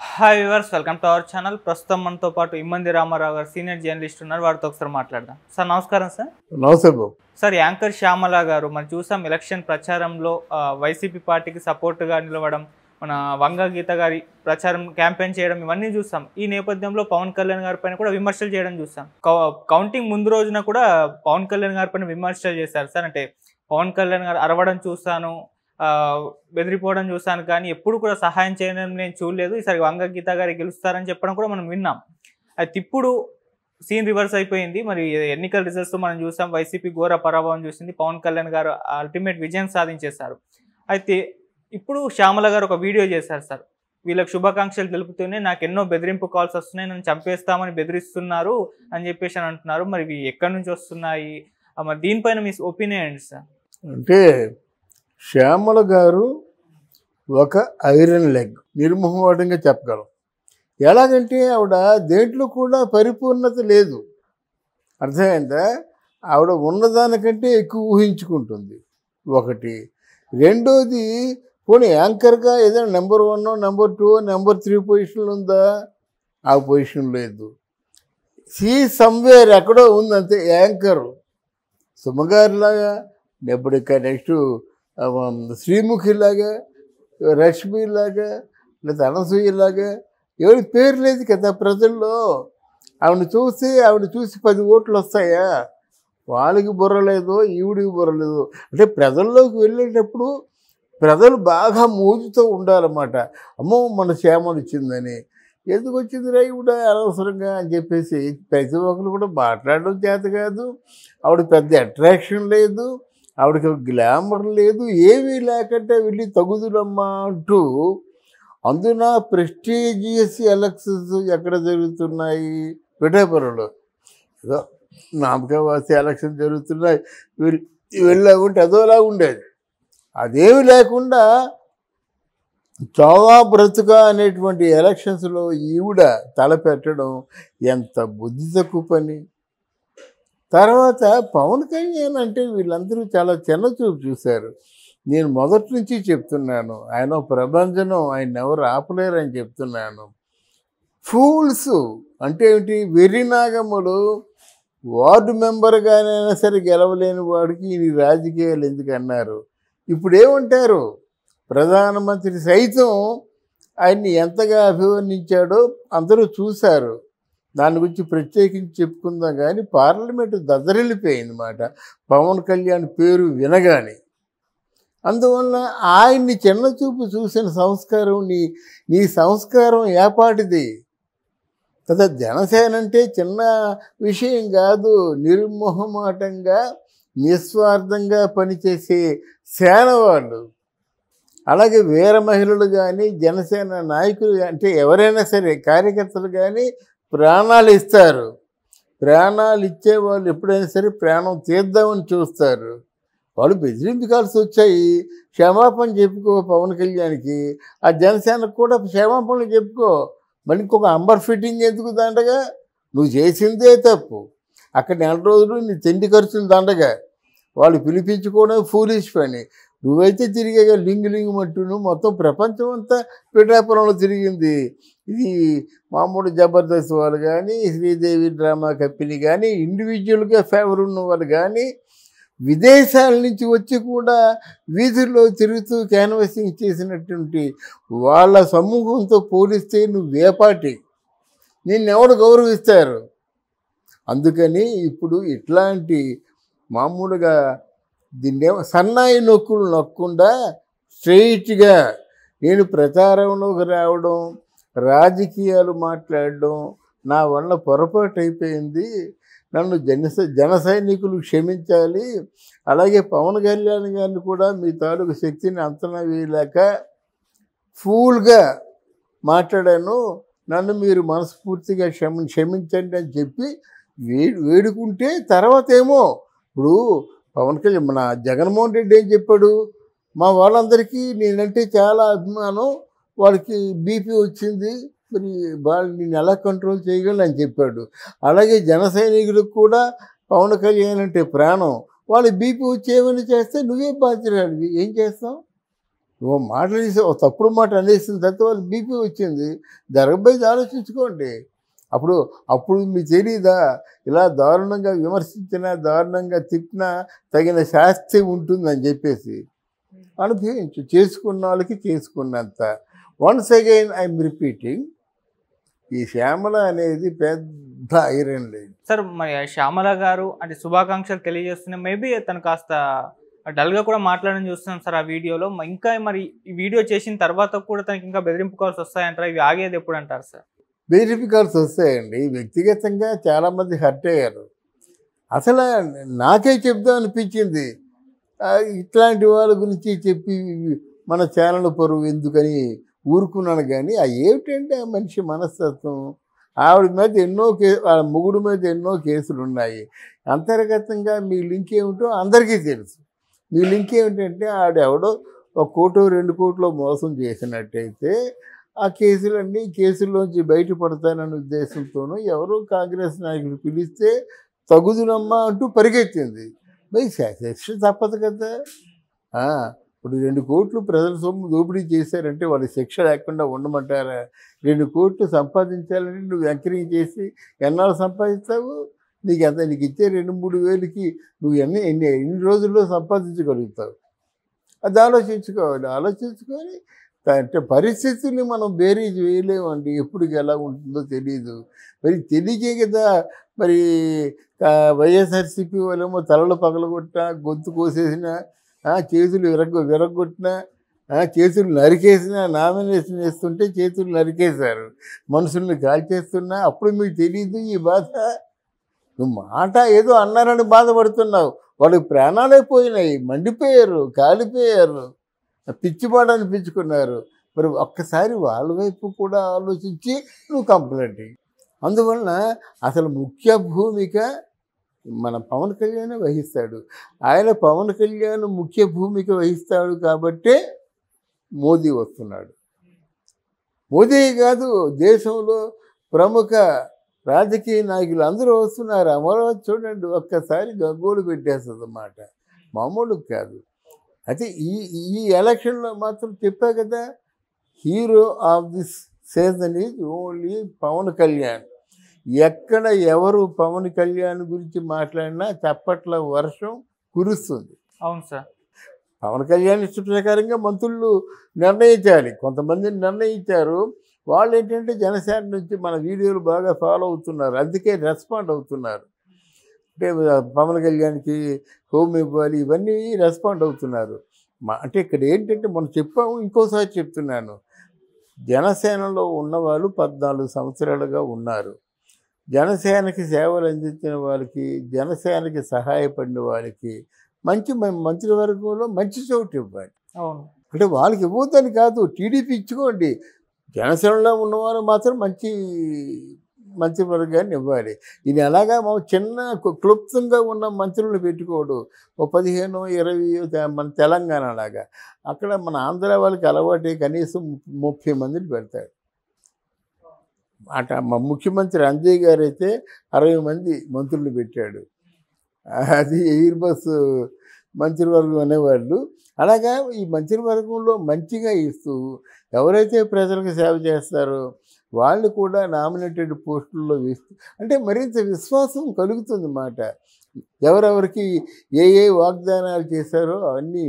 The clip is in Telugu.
Hi viewers, welcome to our channel. ప్రస్తుతం మనతో పాటు ఇమ్మంది రామారావు గారు సీనియర్ జర్నలిస్ట్ ఉన్నారు. వారితో ఒకసారి మాట్లాడదాం. సార్ నమస్కారం. సార్ నమస్తే బాబు. సార్ యాంకర్ శ్యామల గారు మనం చూసాం ఎలక్షన్ ప్రచారంలో వైసీపీ పార్టీకి సపోర్ట్గా నిలవడం, మన వంగ గీత గారి ప్రచారం క్యాంపెయిన్ చేయడం ఇవన్నీ చూసాం. ఈ నేపథ్యంలో పవన్ కళ్యాణ్ గారి పైన కూడా విమర్శలు చేయడం చూసాం. కౌంటింగ్ ముందు రోజున కూడా పవన్ కళ్యాణ్ గారి పైన విమర్శలు చేశారు. సార్ అంటే పవన్ కళ్యాణ్ గారు అరవడం చూసాను, బెదిరిపోవడం చూసాను, కానీ ఎప్పుడు కూడా సహాయం చేయడం నేను చూడలేదు. ఈసారి వంగ గీత గారి గెలుస్తారని చెప్పడం కూడా మనం విన్నాం. అయితే ఇప్పుడు సీన్ రివర్స్ అయిపోయింది. మరి ఎన్నికల రిజల్ట్స్ మనం చూసాం. వైసీపీ ఘోర పరాభవం చూసింది. పవన్ కళ్యాణ్ గారు అల్టిమేట్ విజయం సాధించేశారు. అయితే ఇప్పుడు శ్యామల గారు ఒక వీడియో చేశారు. సార్ వీళ్ళకి శుభాకాంక్షలు తెలుపుతూనే నాకు ఎన్నో బెదిరింపు కాల్స్ వస్తున్నాయి, నన్ను చంపేస్తామని బెదిరిస్తున్నారు అని చెప్పేసి అని అంటున్నారు. మరి ఇవి ఎక్కడి నుంచి వస్తున్నాయి? మరి దీనిపైన మీ ఒపీనియన్ ఏంటి సార్? అంటే శ్యామల గారు ఒక ఐరన్ లెగ్, నిర్మోహమాటంగా చెప్పగలం. ఎలాగంటే ఆవిడ దేంట్లో కూడా పరిపూర్ణత లేదు, అర్థమైందా? ఆవిడ ఉన్నదానికంటే ఎక్కువ ఊహించుకుంటుంది ఒకటి. రెండోది, పోనీ యాంకర్గా ఏదైనా నెంబర్ 1, నెంబర్ 2, నెంబర్ 3 పొజిషన్లు ఉందా? ఆ పొజిషన్ లేదు. సమ్వేర్ ఎక్కడో ఉందంతే. యాంకరు సుమగారిలాగా, ఇప్పుడు నెక్స్ట్ శ్రీముఖిలాగా, రష్మిలాగా, లేదా అనసూయలాగా ఎవరి పేరు లేదు కదా ప్రజల్లో. ఆవిడ చూసి 10 ఓట్లు వస్తాయా? వాళ్ళకి బుర్ర లేదో, ఈవిడికి బుర్ర లేదో. అంటే ప్రజల్లోకి వెళ్ళేటప్పుడు ప్రజలు బాగా మోజుతో ఉండాలన్నమాట. అమ్మో మన శ్యామలు వచ్చిందని, ఎందుకు వచ్చిందిరా ఈవిడ అనవసరంగా అని చెప్పేసి ప్రతి ఒక్కరు కూడా మాట్లాడడం చేత కాదు. ఆవిడ పెద్ద అట్రాక్షన్ లేదు, ఆవిడకి గ్లామర్ లేదు, ఏమీ లేకంటే వెళ్ళి తగుదులమ్మా అంటూ. అందున ప్రెస్టీజియస్ ఎలక్షన్స్ ఎక్కడ జరుగుతున్నాయి? పిఠాపురంలో ఏదో నామకావాసి ఎలక్షన్ జరుగుతున్నాయి, వెళ్ళాకుంటే అదోలా ఉండేది. అదేమి లేకుండా చోవా బ్రతుక అనేటువంటి ఎలక్షన్స్లో ఈవిడ తలపెట్టడం ఎంత బుద్ధి తక్కువ పని. తర్వాత పవన్ కళ్యాణ్ అంటే వీళ్ళందరూ చాలా చిన్నచూపు చూశారు. నేను మొదటి నుంచి చెప్తున్నాను, ఆయన ప్రభంజనం, ఆయన ఎవరు ఆపలేరని చెప్తున్నాను. ఫూల్స్ అంటే ఏమిటి? వెర్రినాగములు. వార్డు మెంబర్గానైనా సరే గెలవలేని వాడికి ఈ రాజకీయాలు ఎందుకు అన్నారు. ఇప్పుడు ఏమంటారు? ప్రధానమంత్రి సైతం ఆయన్ని ఎంతగా అభివర్ణించాడో అందరూ చూశారు. దాని గురించి ప్రత్యేకించి చెప్పుకుందాం. కానీ పార్లమెంటు దద్దరిల్లిపోయింది మాట పవన్ కళ్యాణ్ పేరు వినగానే. అందువల్ల ఆయన్ని చిన్నచూపు చూసిన సంస్కారం, నీ సంస్కారం ఏపాటిది కదా? జనసేన అంటే చిన్న విషయం కాదు. నిర్మోహమాటంగా నిస్వార్థంగా పనిచేసే సేన వాళ్ళు. అలాగే వీర మహిళలు కానీ, జనసేన నాయకులు అంటే ఎవరైనా సరే కార్యకర్తలు కానీ ప్రాణాలు ఇస్తారు. ప్రాణాలు ఇచ్చేవాళ్ళు ఎప్పుడైనా సరే ప్రాణం తీద్దామని చూస్తారు. వాళ్ళు బెదిరింపు కాల్సి వచ్చాయి, క్షమాపణ చెప్పుకో పవన్ కళ్యాణ్కి. ఆ జనసేనకు కూడా క్షమాపణలు చెప్పుకో. మరి ఇంకొక అంబర్ ఫిట్టింగ్ ఎందుకు దండగా? నువ్వు చేసిందే తప్పు. అక్కడ 4 రోజులు నీ తిండి ఖర్చులు దండగా. వాళ్ళు పిలిపించుకోవడం ఫూలిష్ పని. నువ్వైతే తిరిగేగా లింగు మట్టును మొత్తం ప్రపంచం అంతా పిఠాపురంలో తిరిగింది. ఇది మామూలు జబర్దస్త్ వాళ్ళు కానీ, శ్రీదేవి డ్రామా కంపెనీ కానీ, ఇండివిజువల్గా ఫేవర్ ఉన్న వాళ్ళు కానీ, విదేశాల నుంచి వచ్చి కూడా వీధుల్లో తిరుగుతూ క్యాన్వాసింగ్ చేసినటువంటి వాళ్ళ సమూహంతో పోలిస్తే నువ్వేపాటి? నిన్నెవడు గౌరవిస్తారు? అందుకని ఇప్పుడు ఇట్లాంటి మామూలుగా దీన్నేమో సన్నాయి నొక్కులు నొక్కకుండా స్ట్రెయిట్గా నేను ప్రచారంలోకి రావడం, రాజకీయాలు మాట్లాడడం నా వల్ల పొరపాటు అయిపోయింది, నన్ను జన సైనికులు క్షమించాలి. అలాగే పవన్ కళ్యాణ్ గారిని కూడా మీ తాలూకు శక్తిని అంచనా వేయలేక ఫూల్గా మాట్లాడాను, నన్ను మీరు మనస్ఫూర్తిగా క్షమించండి అని చెప్పి వేడుకుంటే తర్వాత ఏమో. ఇప్పుడు పవన్ కళ్యాణ్ మన జగన్మోహన్ రెడ్డి ఏం చెప్పాడు? మా వాళ్ళందరికీ నేనంటే చాలా అభిమానం, వాళ్ళకి బీపీ వచ్చింది, మరి వాళ్ళు నేను ఎలా కంట్రోల్ చేయగలను అని చెప్పాడు. అలాగే జన సైనికులకు కూడా పవన్ కళ్యాణ్ అంటే ప్రాణం, వాళ్ళు బీపీ వచ్చి ఏమైనా చేస్తే నువ్వే బాధ్యత, ఏం చేస్తావు? ఓ మాట అనేసి ఓ తప్పుడు మాట అనేసిన తర్వాత వాళ్ళు బీపీ వచ్చింది. జరగబోయేది ఆలోచించుకోండి. అప్పుడు అప్పుడు మీకు తెలీదా? ఇలా దారుణంగా విమర్శించినా, దారుణంగా తిట్టినా తగిన శాస్తి ఉంటుందని చెప్పేసి. అనుభవించు. చేసుకున్న వాళ్ళకి చేసుకున్నంత. వన్స్ అగైన్ ఐఎమ్ రిపీటింగ్, ఈ శ్యామల అనేది పెద్ద ఐరన్ లేదు. సార్ మరి శ్యామల గారు అంటే శుభాకాంక్షలు తెలియజేస్తున్నాయి. మేబీ తను కాస్త డల్గా కూడా మాట్లాడడం చూస్తున్నాం సార్ ఆ వీడియోలో. ఇంకా మరి ఈ వీడియో చేసిన తర్వాత కూడా తనకి ఇంకా బెదిరింపు కాల్స్ వస్తాయంటారా? ఇవి ఆగేది ఎప్పుడు అంటారు సార్? బెదిరింపు కాల్స్ వస్తాయండి. వ్యక్తిగతంగా చాలామంది హర్ట్ అయ్యారు. అసలు నాకే చెప్దాం అనిపించింది. ఇట్లాంటి వాళ్ళ గురించి చెప్పి మన ఛానల్ పరువు ఎందుకని ఊరుకున్నాను. కానీ ఏమిటంటే ఆ మనిషి మనస్తత్వం. ఆవిడ మీద ఎన్నో వాళ్ళ మొగుడు మీద ఎన్నో కేసులు ఉన్నాయి. అంతర్గతంగా మీ లింక్ ఏమిటో అందరికీ తెలుసు. మీ లింక్ ఏమిటంటే ఆవిడెవడో 1 కోటో 2 కోట్లో మోసం చేసినట్టయితే ఆ కేసుల్లోంచి బయటపడతానన్న ఉద్దేశంతోనూ ఎవరో కాంగ్రెస్ నాయకులు పిలిస్తే తగుదునమ్మా అంటూ పరిగెత్తింది. మరి శిక్ష తప్పదు కదా. ఇప్పుడు 2 కోట్లు ప్రజల సొమ్ము దోపిడీ చేశారంటే వాళ్ళు శిక్ష లేకుండా ఉండమంటారా? 2 కోట్లు సంపాదించాలంటే నువ్వు ఎంకరేజ్ చేసి ఎన్నాళ్ళు సంపాదిస్తావు? నీకు ఇచ్చే 2-3 వేలకి నువ్వు ఎన్ని రోజుల్లో సంపాదించగలుగుతావు? అది ఆలోచించుకోవాలి. ఆలోచించుకొని అంటే పరిస్థితుల్ని మనం బేరీజ్ వేయలేమండి. ఎప్పటికి ఎలా ఉంటుందో తెలియదు. మరి తెలియకే కదా మరి వైఎస్ఆర్సీపీ వాళ్ళేమో తలలు పగలగొట్టినా, గొంతు కోసేసినా, చేతులు విరగొట్టినా, చేతులు నరికేసినా, నామినేషన్ వేస్తుంటే చేతులు నరికేశారు, మనుషుల్ని కాల్చేస్తున్నా. అప్పుడు మీకు తెలియదు ఈ బాధ. నువ్వు మాట ఏదో అన్నారని బాధపడుతున్నావు. వాళ్ళకి ప్రాణాలే పోయినాయి, మండిపోయారు, కాలిపోయారు, పిచ్చిపాడు అనిపించుకున్నారు. మరి ఒక్కసారి వాళ్ళ వైపు కూడా ఆలోచించి నువ్వు కంప్లైంట్. అందువలన అసలు ముఖ్య భూమిక మన పవన్ కళ్యాణ్ వహిస్తాడు. ఆయన పవన్ కళ్యాణ్ ముఖ్య భూమిక వహిస్తాడు కాబట్టే మోదీ వస్తున్నాడు. మోదీ కాదు, దేశంలో ప్రముఖ రాజకీయ నాయకులు అందరూ వస్తున్నారు. అమరావతి చూడండి ఒక్కసారి గగ్గోలు పెట్టేస్తుంది అన్నమాట. మామూలు కాదు. అయితే ఈ ఎలక్షన్లో మాత్రం చెప్పా కదా, hero of this season is only Pawan Kalyan. ఎక్కడ ఎవరు పవన్ కళ్యాణ్ గురించి మాట్లాడినా చప్పట్ల వర్షం కురుస్తుంది. అవును సార్. పవన్ కళ్యాణ్ ఇష్ట ప్రకారంగా మంత్రులు నిర్ణయించాలి. కొంతమందిని నిర్ణయించారు. వాళ్ళు ఏంటంటే జనసేన నుంచి మన వీడియోలు బాగా ఫాలో అవుతున్నారు, అందుకే రెస్పాండ్ అవుతున్నారు. అంటే పవన్ కళ్యాణ్కి హోమ్ ఇవ్వాలి, ఇవన్నీ రెస్పాండ్ అవుతున్నారు. అంటే ఇక్కడ ఏంటంటే మనం చెప్పాము, ఇంకోసారి చెప్తున్నాను. జనసేనలో ఉన్నవాళ్ళు 14 సంవత్సరాలుగా ఉన్నారు. జనసేనకి సేవలు అందించిన వాళ్ళకి, జనసేనకి సహాయపడిన వాళ్ళకి మంత్రివర్గంలో మంచి చోటు ఇవ్వాలి. అవును. అంటే వాళ్ళకి ఇవ్వద్దని కాదు, టీడీపీ ఇచ్చుకోండి. జనసేనలో ఉన్నవారు మాత్రం మంత్రివర్గాన్ని ఇవ్వాలి. ఇది ఎలాగా చిన్న క్లుప్తంగా ఉన్న మంత్రులను పెట్టుకోడు. ఓ 15-20 మన తెలంగాణ లాగా. అక్కడ మన ఆంధ్ర వాళ్ళకి అలవాటే కనీసం 30 మందిని పెడతాడు. మా ముఖ్యమంత్రి అంజయ్ గారు అయితే 60 మంది మంత్రులు పెట్టాడు. అది ఎయిర్ బస్సు మంత్రివర్గం అనేవాళ్ళు. అలాగా ఈ మంత్రివర్గంలో మంచిగా ఇస్తూ ఎవరైతే ప్రజలకు సేవ చేస్తారో వాళ్ళు కూడా నామినేటెడ్ పోస్టుల్లో వేస్తూ అంటే మరింత విశ్వాసం కలుగుతుంది అన్నమాట. ఎవరెవరికి ఏ వాగ్దానాలు చేశారో అవన్నీ